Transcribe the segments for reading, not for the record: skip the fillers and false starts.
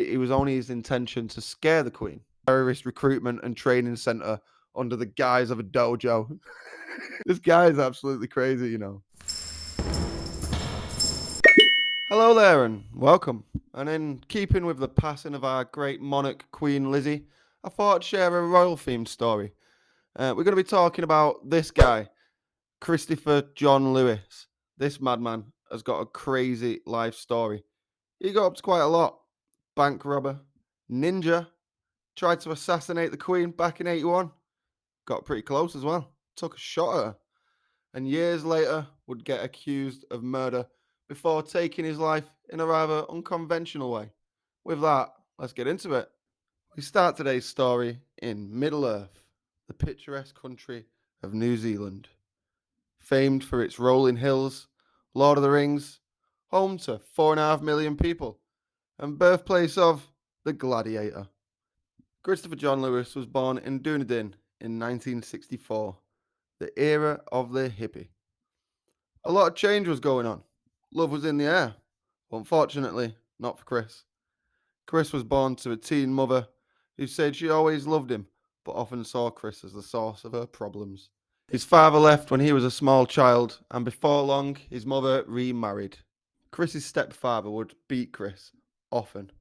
it was only his intention to scare the Queen. Terrorist recruitment and training center under the guise of a dojo. This guy is absolutely crazy, you know. Hello there and welcome. And in keeping with the passing of our great monarch, Queen Lizzie, I thought I'd share a royal themed story. We're going to be talking about this guy, Christopher John Lewis. This madman has got a crazy life story. He got up to quite a lot. Bank robber, ninja, tried to assassinate the Queen back in 81. Got pretty close as well. Took a shot at her. And years later would get accused of murder before taking his life in a rather unconventional way. With that, let's get into it. We start today's story in Middle Earth, the picturesque country of New Zealand. Famed for its rolling hills, Lord of the Rings, home to 4.5 million people, and birthplace of the Gladiator. Christopher John Lewis was born in Dunedin in 1964, the era of the hippie. A lot of change was going on. Love was in the air. Unfortunately, not for Chris. Chris was born to a teen mother who said she always loved him, but often saw Chris as the source of her problems. His father left when he was a small child, and before long, his mother remarried. Chris's stepfather would beat Chris, often.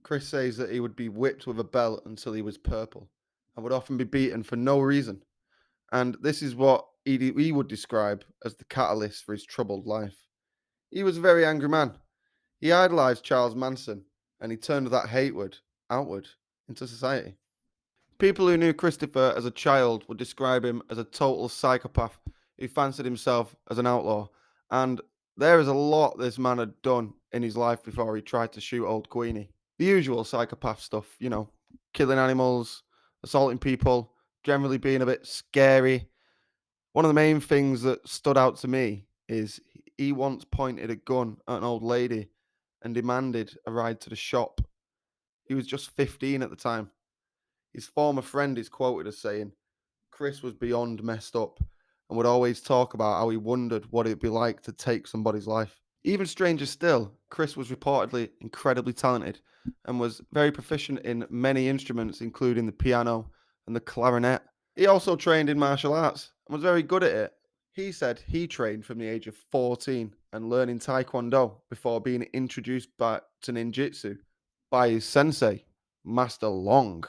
Chris says that he would be whipped with a belt until he was purple, and would often be beaten for no reason. And this is what he would describe as the catalyst for his troubled life. He was a very angry man. He idolized Charles Manson, and he turned that hatred outward into society. People who knew Christopher as a child would describe him as a total psychopath who fancied himself as an outlaw. And there is a lot this man had done in his life before he tried to shoot old Queenie. The usual psychopath stuff, you know, killing animals, assaulting people, generally being a bit scary. One of the main things that stood out to me is he once pointed a gun at an old lady and demanded a ride to the shop. He was just 15 at the time. His former friend is quoted as saying, Chris was beyond messed up and would always talk about how he wondered what it'd be like to take somebody's life. Even stranger still, Chris was reportedly incredibly talented and was very proficient in many instruments, including the piano and the clarinet. He also trained in martial arts and was very good at it. He said he trained from the age of 14 and learning Taekwondo before being introduced to ninjutsu by his sensei, Master Long.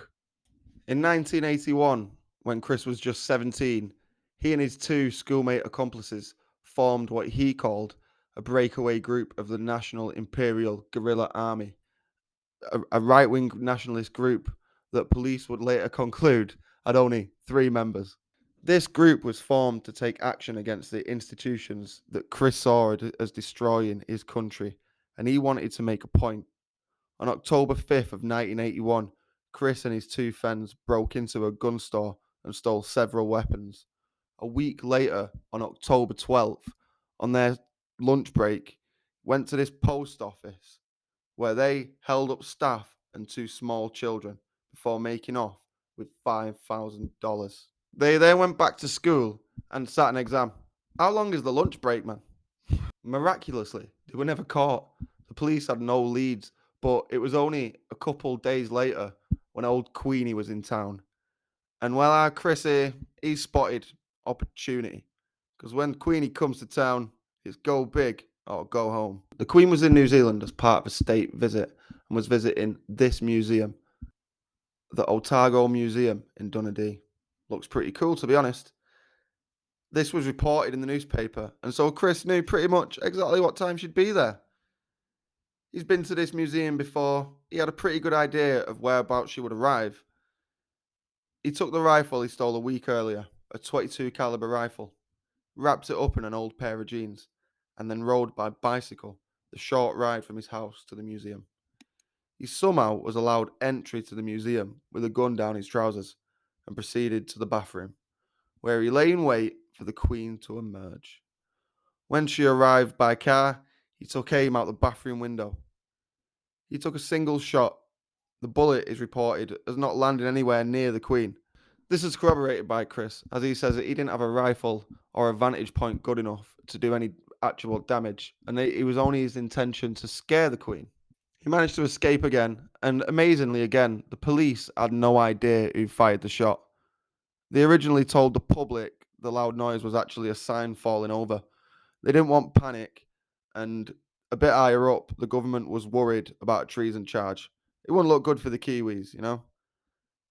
In 1981, when Chris was just 17, he and his two schoolmate accomplices formed what he called a breakaway group of the National Imperial Guerrilla Army, a right wing nationalist group that police would later conclude had only 3 members. This group was formed to take action against the institutions that Chris saw as destroying his country, and he wanted to make a point. On October 5th of 1981, Chris and his two friends broke into a gun store and stole several weapons. A week later, on October 12th, on their lunch break, went to this post office where they held up staff and 2 small children before making off with $5,000. They then went back to school and sat an exam. How long is the lunch break, man? Miraculously, they were never caught. The police had no leads, but it was only a couple days later when old Queenie was in town. And well, our Chris here, he spotted opportunity. Because when Queenie comes to town, it's go big or go home. The Queen was in New Zealand as part of a state visit and was visiting this museum, the Otago Museum in Dunedin. Looks pretty cool, to be honest. This was reported in the newspaper, and so Chris knew pretty much exactly what time she'd be there. He's been to this museum before. He had a pretty good idea of whereabouts she would arrive. He took the rifle he stole a week earlier, a 22 caliber rifle, wrapped it up in an old pair of jeans, and then rode by bicycle the short ride from his house to the museum. He somehow was allowed entry to the museum with a gun down his trousers and proceeded to the bathroom, where he lay in wait for the Queen to emerge. When she arrived by car, he took aim out the bathroom window. He took a single shot. The bullet is reported as not landing anywhere near the Queen. This is corroborated by Chris, as he says that he didn't have a rifle or a vantage point good enough to do any actual damage, and it was only his intention to scare the Queen. He managed to escape again, and amazingly, again, the police had no idea who fired the shot. They originally told the public the loud noise was actually a sign falling over. They didn't want panic, and a bit higher up, the government was worried about a treason charge. It wouldn't look good for the Kiwis, you know?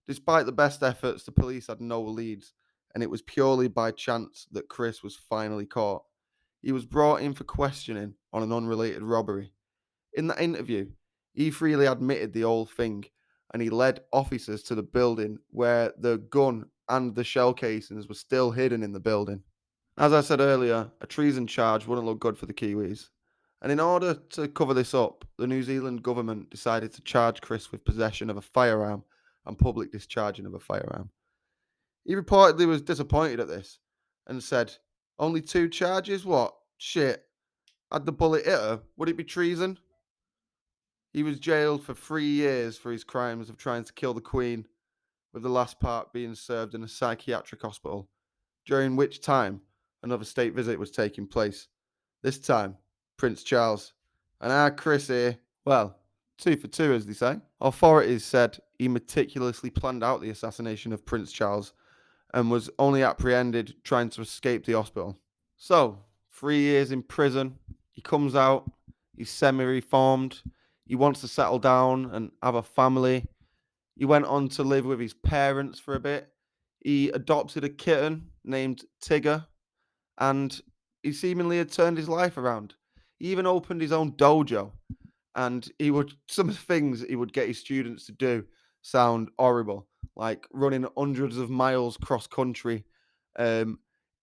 Despite the best efforts, the police had no leads, and it was purely by chance that Chris was finally caught. He was brought in for questioning on an unrelated robbery. In that interview, he freely admitted the whole thing, and he led officers to the building where the gun and the shell casings were still hidden in the building. As I said earlier, a treason charge wouldn't look good for the Kiwis. And in order to cover this up, the New Zealand government decided to charge Chris with possession of a firearm and public discharging of a firearm. He reportedly was disappointed at this and said, "Only two charges? What? Shit. Had the bullet hit her? Would it be treason?" He was jailed for 3 years for his crimes of trying to kill the Queen, with the last part being served in a psychiatric hospital, during which time another state visit was taking place. This time, Prince Charles. And our Chris here, well, two for two, as they say. Authorities said he meticulously planned out the assassination of Prince Charles and was only apprehended trying to escape the hospital. So, 3 years in prison, he comes out, he's semi reformed, he wants to settle down and have a family. He went on to live with his parents for a bit. He adopted a kitten named Tigger, and he seemingly had turned his life around. He even opened his own dojo, and he would some of the things he would get his students to do sound horrible, like running hundreds of miles cross country. Um,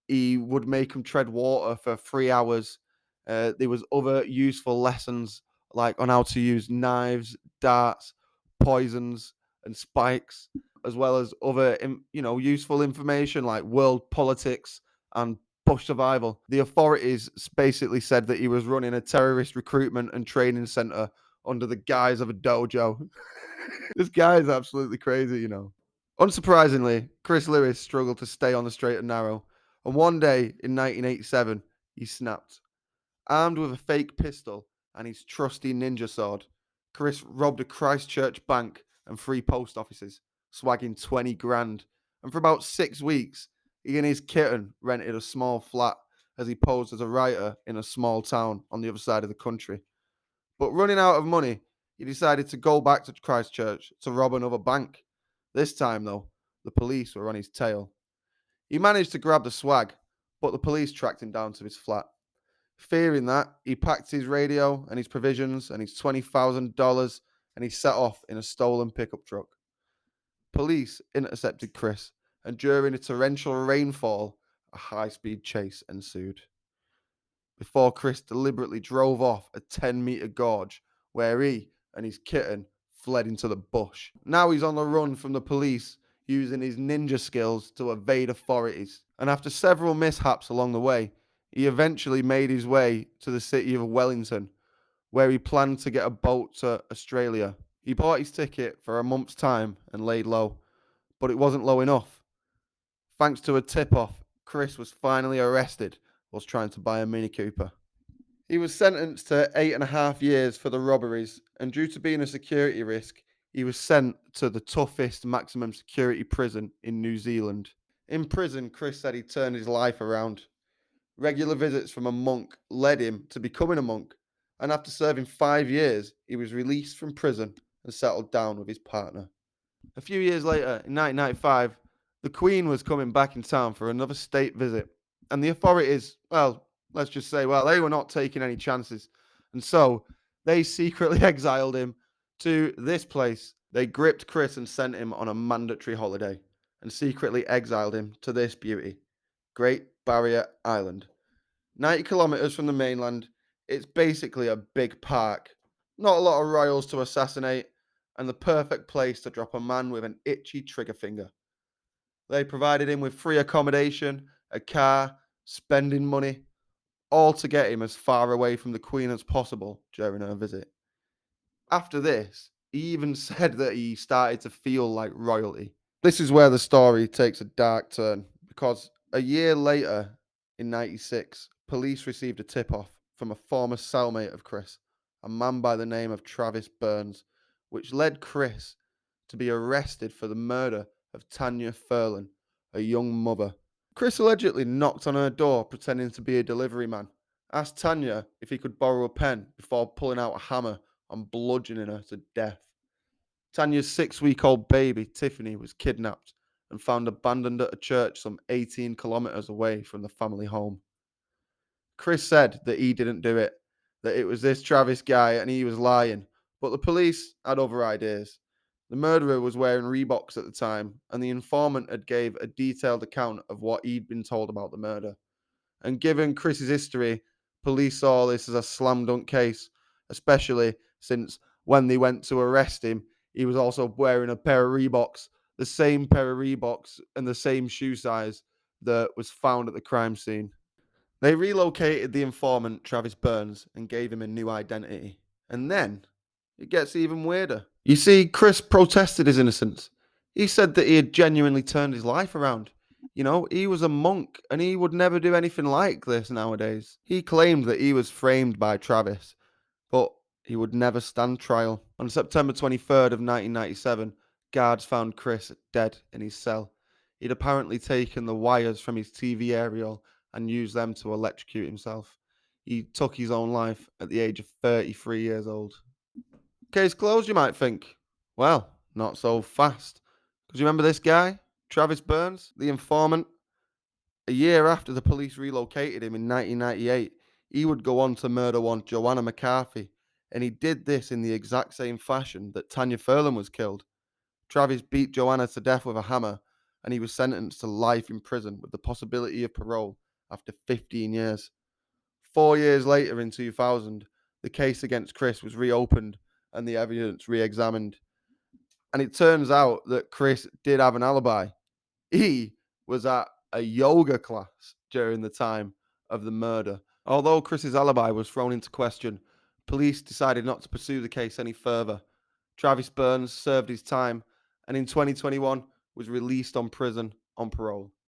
he would make them tread water for 3 hours. There was other useful lessons like on how to use knives, darts, poisons, and spikes, as well as other useful information like world politics and bush survival. The authorities basically said that he was running a terrorist recruitment and training center under the guise of a dojo. This guy is absolutely crazy, you know. Unsurprisingly, Chris Lewis struggled to stay on the straight and narrow, and one day in 1987, he snapped. Armed with a fake pistol and his trusty ninja sword, Chris robbed a Christchurch bank and three post offices, swagging 20 grand. And for about 6 weeks, he and his kitten rented a small flat as he posed as a writer in a small town on the other side of the country. But running out of money, he decided to go back to Christchurch to rob another bank. This time, though, the police were on his tail. He managed to grab the swag, but the police tracked him down to his flat. Fearing that, he packed his radio and his provisions and his $20,000 and he set off in a stolen pickup truck. Police intercepted Chris, and during a torrential rainfall, a high speed chase ensued. Before Chris deliberately drove off a 10-meter gorge where he and his kitten fled into the bush. Now he's on the run from the police, using his ninja skills to evade authorities. And after several mishaps along the way, he eventually made his way to the city of Wellington, where he planned to get a boat to Australia. He bought his ticket for a month's time and laid low, but it wasn't low enough. Thanks to a tip off, Chris was finally arrested whilst trying to buy a Mini Cooper. He was sentenced to 8.5 years for the robberies, and due to being a security risk, he was sent to the toughest maximum security prison in New Zealand. In prison, Chris said he turned his life around. Regular visits from a monk led him to becoming a monk, and after serving 5 years, he was released from prison and settled down with his partner. A few years later, in 1995, the Queen was coming back in town for another state visit, and the authorities, well, let's just say, well, they were not taking any chances. And so they secretly exiled him to this place. They gripped Chris and sent him on a mandatory holiday and secretly exiled him to this beauty, Great Barrier Island. 90 kilometers from the mainland, it's basically a big park. Not a lot of royals to assassinate, and the perfect place to drop a man with an itchy trigger finger. They provided him with free accommodation, a car, spending money, all to get him as far away from the Queen as possible during her visit. After this, he even said that he started to feel like royalty. This is where the story takes a dark turn because a year later, in 96, police received a tip off from a former cellmate of Chris, a man by the name of Travis Burns, which led Chris to be arrested for the murder of Tanya Furlan, a young mother. Chris allegedly knocked on her door pretending to be a delivery man, asked Tanya if he could borrow a pen before pulling out a hammer and bludgeoning her to death. Tanya's 6 week old baby, Tiffany, was kidnapped and found abandoned at a church some 18 kilometers away from the family home. Chris said that he didn't do it, that it was this Travis guy and he was lying, but the police had other ideas. The murderer was wearing Reeboks at the time, and the informant had gave a detailed account of what he'd been told about the murder. And given Chris's history, police saw this as a slam dunk case, especially since when they went to arrest him, he was also wearing a pair of Reeboks, the same pair of Reeboks and the same shoe size that was found at the crime scene. They relocated the informant, Travis Burns, and gave him a new identity. And then it gets even weirder. You see, Chris protested his innocence. He said that he had genuinely turned his life around. You know, he was a monk and he would never do anything like this nowadays. He claimed that he was framed by Travis, but he would never stand trial. On September 23rd of 1997, guards found Chris dead in his cell. He'd apparently taken the wires from his TV aerial and used them to electrocute himself. He took his own life at the age of 33 years old. Case closed, you might think. Well, not so fast. Because you remember this guy, Travis Burns, the informant? A year after the police relocated him in 1998, he would go on to murder one Joanna McCarthy, and he did this in the exact same fashion that Tanya Furlan was killed. Travis beat Joanna to death with a hammer, and he was sentenced to life in prison with the possibility of parole after 15 years. 4 years later, in 2000, the case against Chris was reopened and the evidence re-examined. And it turns out that Chris did have an alibi. He was at a yoga class during the time of the murder. Although Chris's alibi was thrown into question, police decided not to pursue the case any further. Travis Burns served his time and in 2021 was released on prison on parole.